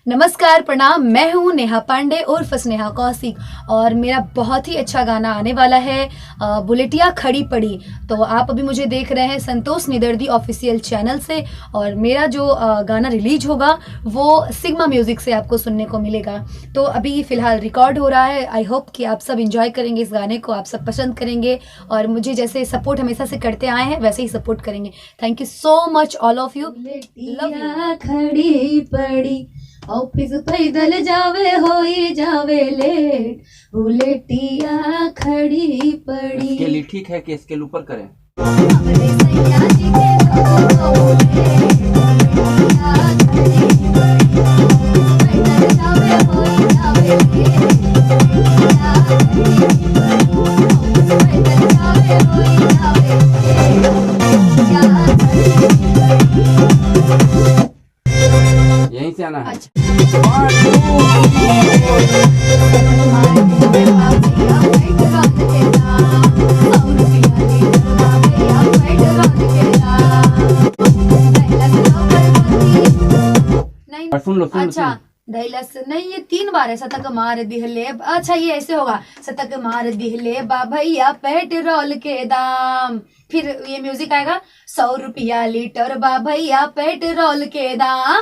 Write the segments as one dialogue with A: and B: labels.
A: नमस्कार, प्रणाम। मैं हूँ नेहा पांडे उर्फ स्नेहा कौशिक और मेरा बहुत ही अच्छा गाना आने वाला है, बुलेटिया खड़ी पड़ी। तो आप अभी मुझे देख रहे हैं संतोष निदर्दी ऑफिशियल चैनल से और मेरा जो गाना रिलीज होगा वो सिग्मा म्यूजिक से आपको सुनने को मिलेगा। तो अभी फिलहाल रिकॉर्ड हो रहा है। आई होप कि आप सब इंजॉय करेंगे इस गाने को, आप सब पसंद करेंगे और मुझे जैसे सपोर्ट हमेशा से करते आए हैं वैसे ही सपोर्ट करेंगे। Thank you so much all of you.
B: खड़ी पड़ी ऑफिस पैदल जावे होई जावे लेट, बुलेटिया खड़ी पड़ी।
C: स्केल ठीक है कि स्केल ऊपर करें? यहीं से आना है। सुन लो
A: अच्छा दैलस नहीं, ये 3 बार है। शतक मार दिहले, अच्छा ये ऐसे होगा, शतक मार दिहले बा भैया पेट्रोल के दाम। फिर ये म्यूजिक आएगा, 100 रुपया लीटर बा भैया पेट्रोल के दाम।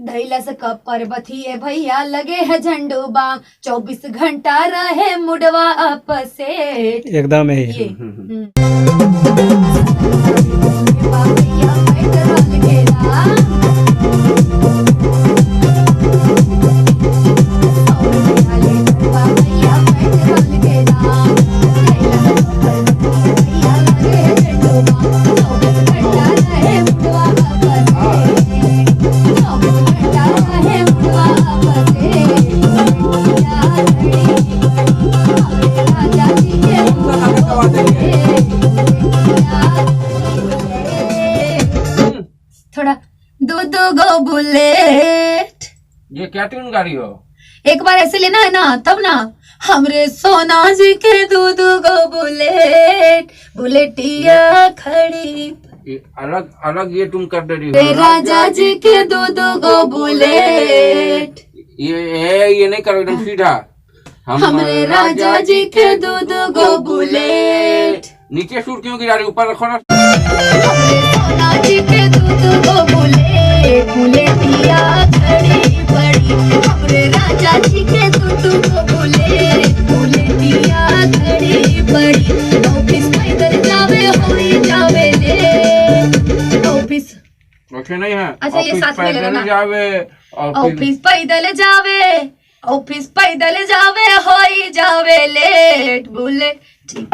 A: दैलस कपर बथिए भैया लगे है झंडू बाम, 24 घंटा रहे मुडवा आपस से
D: एकदम है
A: ये। बा भैया पेट्रोल के दाम। थोड़ा दो गो बुलेट।
C: ये क्या ट्यून गा रही हो?
A: एक बार ऐसे लेना है ना, तब ना। हमरे सोना जी के दो गो बुलेट, बुलेटिया खड़ी।
C: अलग अलग ये तुम कर दे रही हो।
A: राजा जी के दो गो बुलेट।
C: ये नहीं करो, एकदम सीधा।
A: हमरे राजा जी के दो गो बुलेट।
C: नीचे सूट क्यों गिरा रही, ऊपर रखो ना।
A: हमरे सोना जी के दो गो बुलेट, बुलेटिया खड़ी पड़ी। हमरे राजा जी के दो गो बुलेट, बुलेटिया खड़ी पड़ी। ऑफिस पैदल जावे होई जावे ले ऑफिस।
C: ऐसे नहीं है।
A: अच्छा ये साथ में लेना।
C: जावे
A: ऑफिस पैदल जावे, ऑफिस पैदल जावे होई जावे लेट, बुलेट ठीक।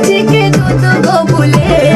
A: जी के दो गो बुलेट।